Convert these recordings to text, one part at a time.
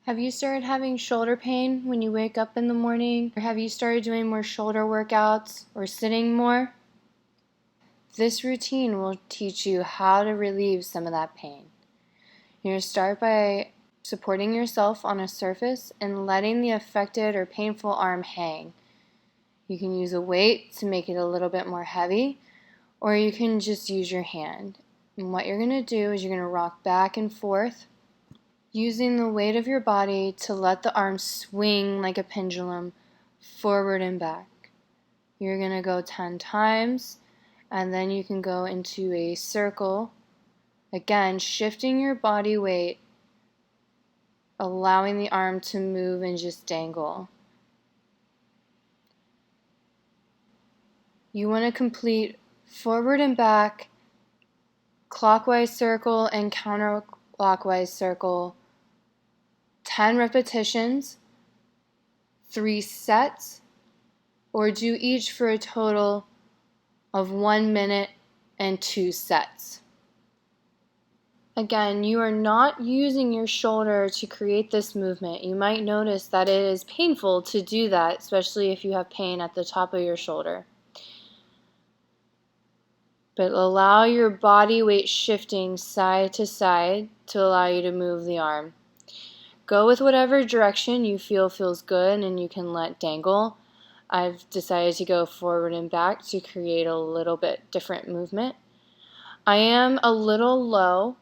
Have you started having shoulder pain when you wake up in the morning? Or have you started doing more shoulder workouts or sitting more? This routine will teach you how to relieve some of that pain. You're going to start by supporting yourself on a surface and letting the affected or painful arm hang. You can use a weight to make it a little bit more heavy, or you can just use your hand. And what you're going to do is you're going to rock back and forth, using the weight of your body to let the arm swing like a pendulum forward and back. You're going to go 10 times, and then you can go into a circle. Again, shifting your body weight, allowing the arm to move and just dangle. You want to complete forward and back, clockwise circle and counterclockwise circle, 10 repetitions, 3 sets, or do each for a total of 1 minute and 2 sets. Again, you are not using your shoulder to create this movement. You might notice that it is painful to do that, especially if you have pain at the top of your shoulder. But allow your body weight shifting side to side to allow you to move the arm. Go with whatever direction you feel feels good and you can let dangle. I've decided to go forward and back to create a little bit different movement. I am a little low,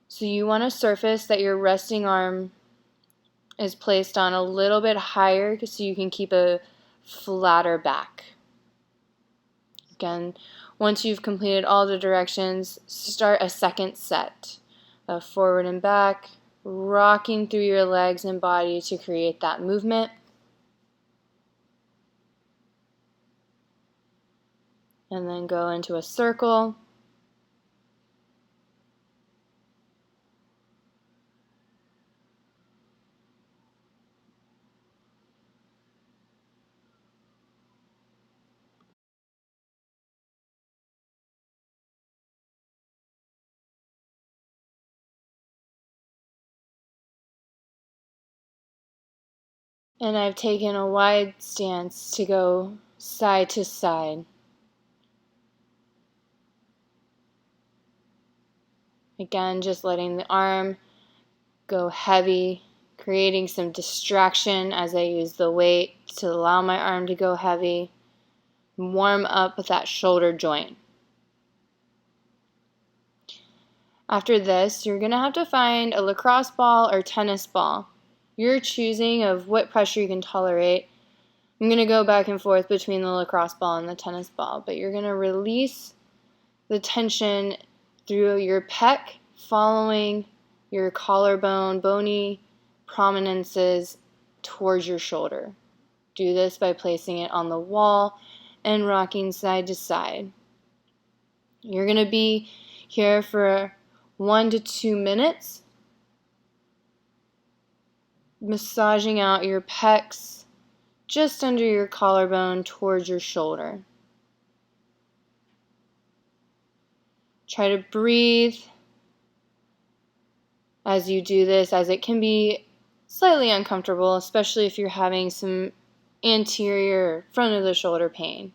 so you want a surface that your resting arm is placed on a little bit higher so you can keep a flatter back. Again, once you've completed all the directions, start a second set of forward and back, rocking through your legs and body to create that movement. And then go into a circle. And I've taken a wide stance to go side to side. Again, just letting the arm go heavy, creating some distraction as I use the weight to allow my arm to go heavy, warm up with that shoulder joint. After this, you're going to have to find a lacrosse ball or tennis ball. You're choosing of what pressure you can tolerate. I'm going to go back and forth between the lacrosse ball and the tennis ball, but you're going to release the tension through your pec, following your collarbone, bony prominences towards your shoulder. Do this by placing it on the wall and rocking side to side. You're going to be here for 1 to 2 minutes, massaging out your pecs just under your collarbone towards your shoulder. Try to breathe as you do this, as it can be slightly uncomfortable, especially if you're having some anterior front of the shoulder pain.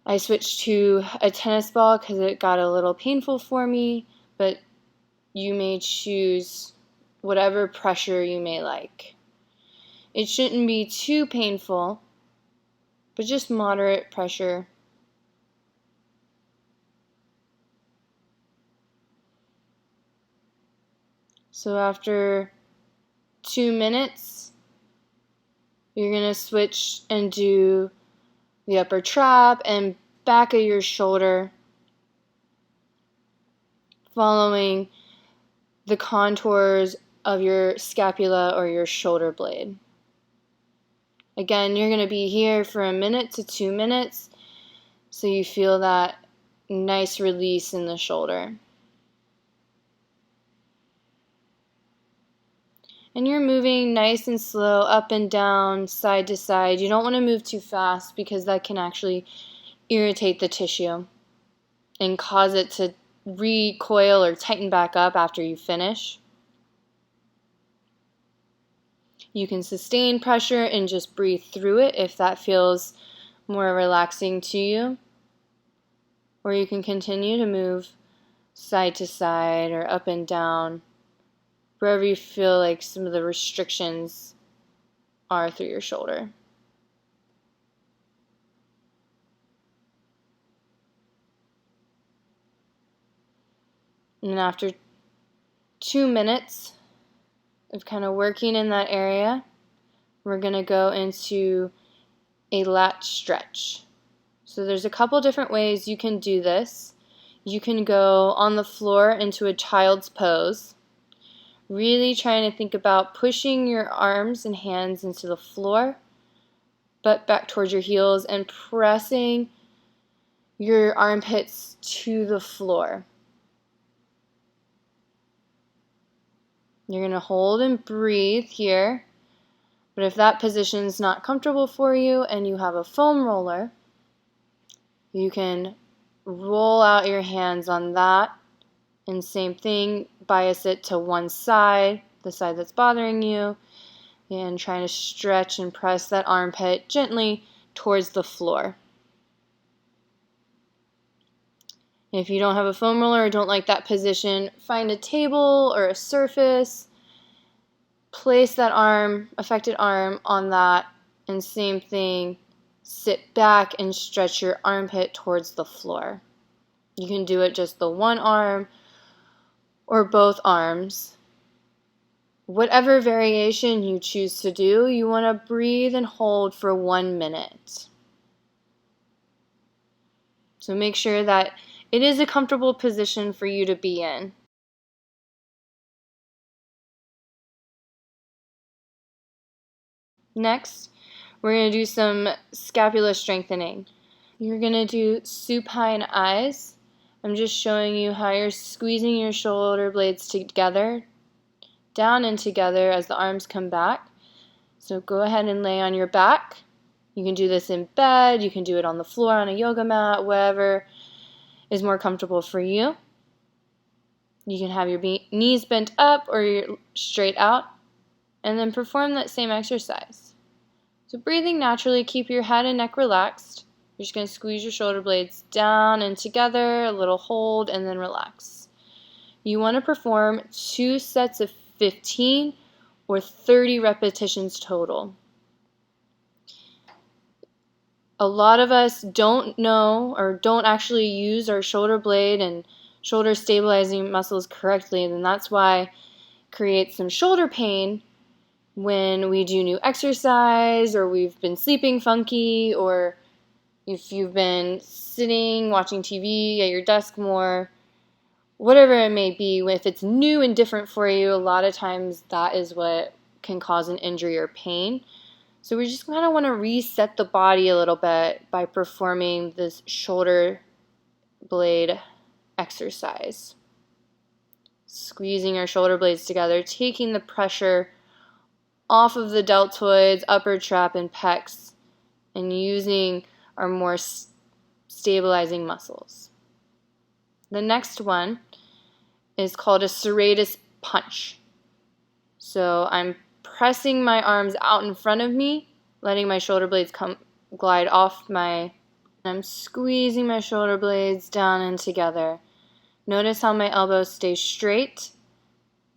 I switched to a tennis ball because it got a little painful for me, but you may choose whatever pressure you may like. It shouldn't be too painful, but just moderate pressure. So after 2 minutes, you're going to switch and do the upper trap and back of your shoulder, following the contours of your scapula or your shoulder blade. Again, you're going to be here for 1 minute to 2 minutes so you feel that nice release in the shoulder. And you're moving nice and slow up and down, side to side. You don't want to move too fast because that can actually irritate the tissue and cause it to recoil or tighten back up after you finish. You can sustain pressure and just breathe through it if that feels more relaxing to you. Or you can continue to move side to side or up and down, wherever you feel like some of the restrictions are through your shoulder. And after 2 minutes of kind of working in that area, we're going to go into a lat stretch. So there's a couple different ways you can do this. You can go on the floor into a child's pose, really trying to think about pushing your arms and hands into the floor, butt back towards your heels, and pressing your armpits to the floor. You're going to hold and breathe here, but if that position is not comfortable for you and you have a foam roller, you can roll out your hands on that, and same thing, bias it to one side, the side that's bothering you, and trying to stretch and press that armpit gently towards the floor. If you don't have a foam roller or don't like that position, find a table or a surface, place that affected arm on that, and same thing, sit back and stretch your armpit towards the floor. You can do it just the one arm or both arms. Whatever variation you choose to do, you want to breathe and hold for 1 minute. So make sure that it is a comfortable position for you to be in. Next, we're going to do some scapula strengthening. You're going to do supine eyes. I'm just showing you how you're squeezing your shoulder blades together, down and together as the arms come back. So go ahead and lay on your back. You can do this in bed, you can do it on the floor, on a yoga mat, whatever is more comfortable for you. You can have your knees bent up or straight out, and then perform that same exercise. So breathing naturally, keep your head and neck relaxed. You're just going to squeeze your shoulder blades down and together, a little hold, and then relax. You want to perform 2 sets of 15 or 30 repetitions total. A lot of us don't know or don't actually use our shoulder blade and shoulder stabilizing muscles correctly, and that's why it creates some shoulder pain when we do new exercise, or we've been sleeping funky, or if you've been sitting watching TV at your desk more, whatever it may be. If it's new and different for you, a lot of times that is what can cause an injury or pain. So we just kind of want to reset the body a little bit by performing this shoulder blade exercise. Squeezing our shoulder blades together, taking the pressure off of the deltoids, upper trap, and pecs, and using our more stabilizing muscles. The next one is called a Serratus Punch. So I'm pressing my arms out in front of me, letting my shoulder blades glide off I'm squeezing my shoulder blades down and together. Notice how my elbows stay straight,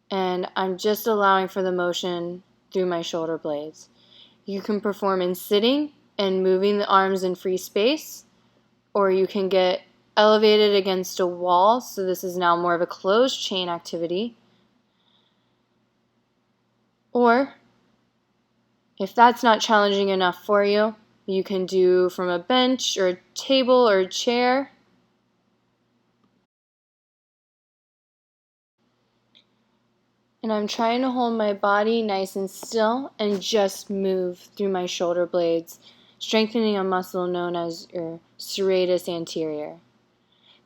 and I'm just allowing for the motion through my shoulder blades. You can perform in sitting and moving the arms in free space, or you can get elevated against a wall, so this is now more of a closed chain activity. Or, if that's not challenging enough for you, you can do from a bench or a table or a chair. And I'm trying to hold my body nice and still and just move through my shoulder blades, strengthening a muscle known as your serratus anterior.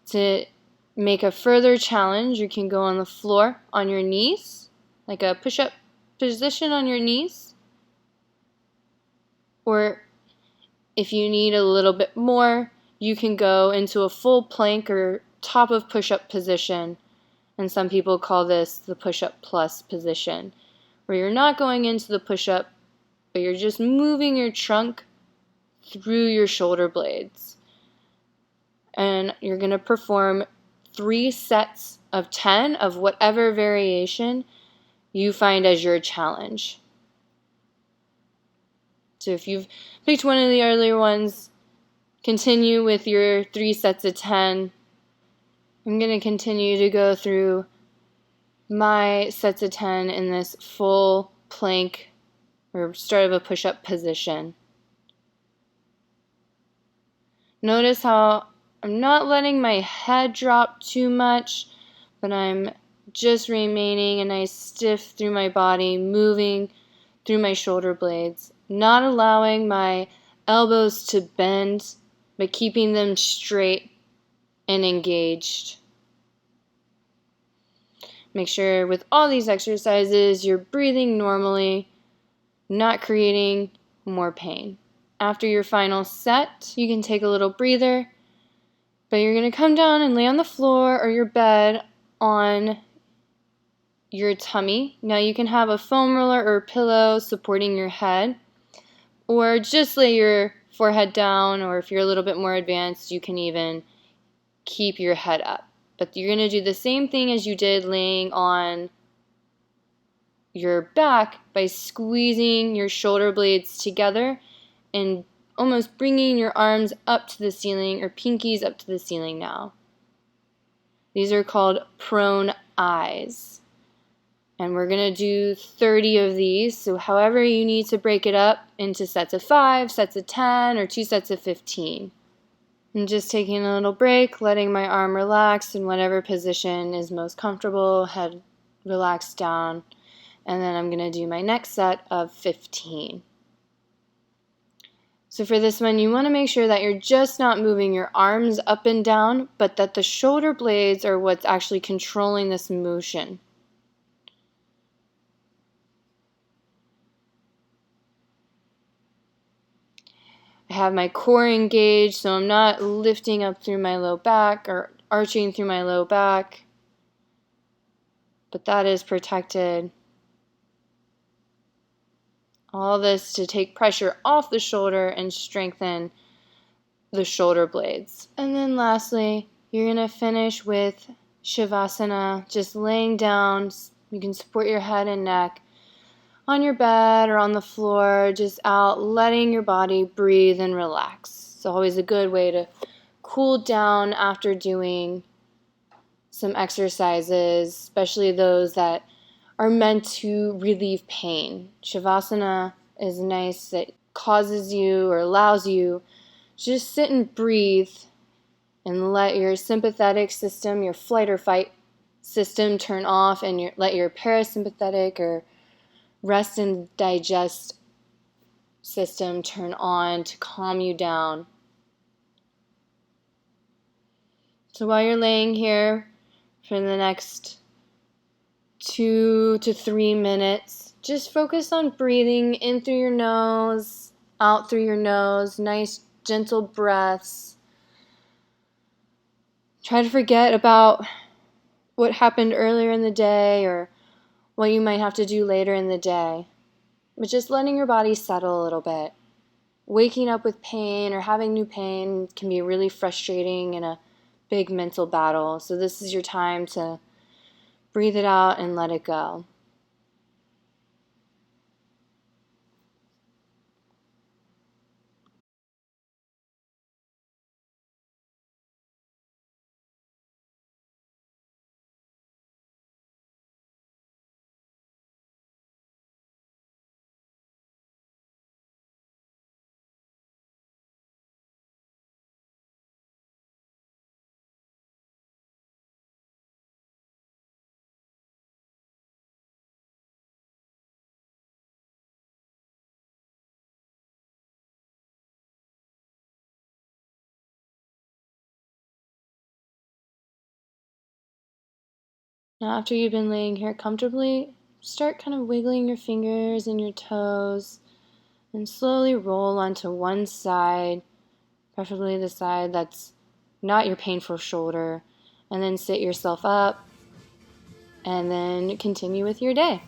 To make a further challenge, you can go on the floor on your knees, like a push-up position on your knees. Or if you need a little bit more, you can go into a full plank or top of push-up position. And some people call this the push-up plus position, where you're not going into the push-up, but you're just moving your trunk through your shoulder blades. And you're going to perform 3 sets of 10 of whatever variation you find as your challenge. So if you've picked one of the earlier ones, continue with your 3 sets of 10. I'm going to continue to go through my sets of 10 in this full plank or start of a push-up position. Notice how I'm not letting my head drop too much, but I'm just remaining a nice stiff through my body, moving through my shoulder blades, not allowing my elbows to bend, but keeping them straight and engaged. Make sure with all these exercises you're breathing normally, not creating more pain. After your final set, you can take a little breather, but you're going to come down and lay on the floor or your bed on your tummy. Now you can have a foam roller or a pillow supporting your head, or just lay your forehead down, or if you're a little bit more advanced, you can even keep your head up. But you're going to do the same thing as you did laying on your back by squeezing your shoulder blades together and almost bringing your arms up to the ceiling or pinkies up to the ceiling now. These are called prone eyes. And we're going to do 30 of these. So however you need to break it up into sets of 5, sets of 10, or 2 sets of 15. I'm just taking a little break, letting my arm relax in whatever position is most comfortable, head relaxed down, and then I'm going to do my next set of 15. So for this one, you want to make sure that you're just not moving your arms up and down, but that the shoulder blades are what's actually controlling this motion. I have my core engaged, so I'm not lifting up through my low back or arching through my low back, but that is protected. All this to take pressure off the shoulder and strengthen the shoulder blades. And then lastly, you're going to finish with Shavasana, just laying down. You can support your head and neck on your bed or on the floor, just out, letting your body breathe and relax. It's always a good way to cool down after doing some exercises, especially those that are meant to relieve pain. Shavasana is nice. It causes you or allows you to just sit and breathe and let your sympathetic system, your flight or fight system turn off, and let your parasympathetic or rest and digest system turn on to calm you down. So while you're laying here for the next 2 to 3 minutes, just focus on breathing in through your nose, out through your nose, nice gentle breaths. Try to forget about what happened earlier in the day or what you might have to do later in the day. But just letting your body settle a little bit. Waking up with pain or having new pain can be really frustrating and a big mental battle. So this is your time to breathe it out and let it go. Now after you've been laying here comfortably, start kind of wiggling your fingers and your toes and slowly roll onto one side, preferably the side that's not your painful shoulder, and then sit yourself up and then continue with your day.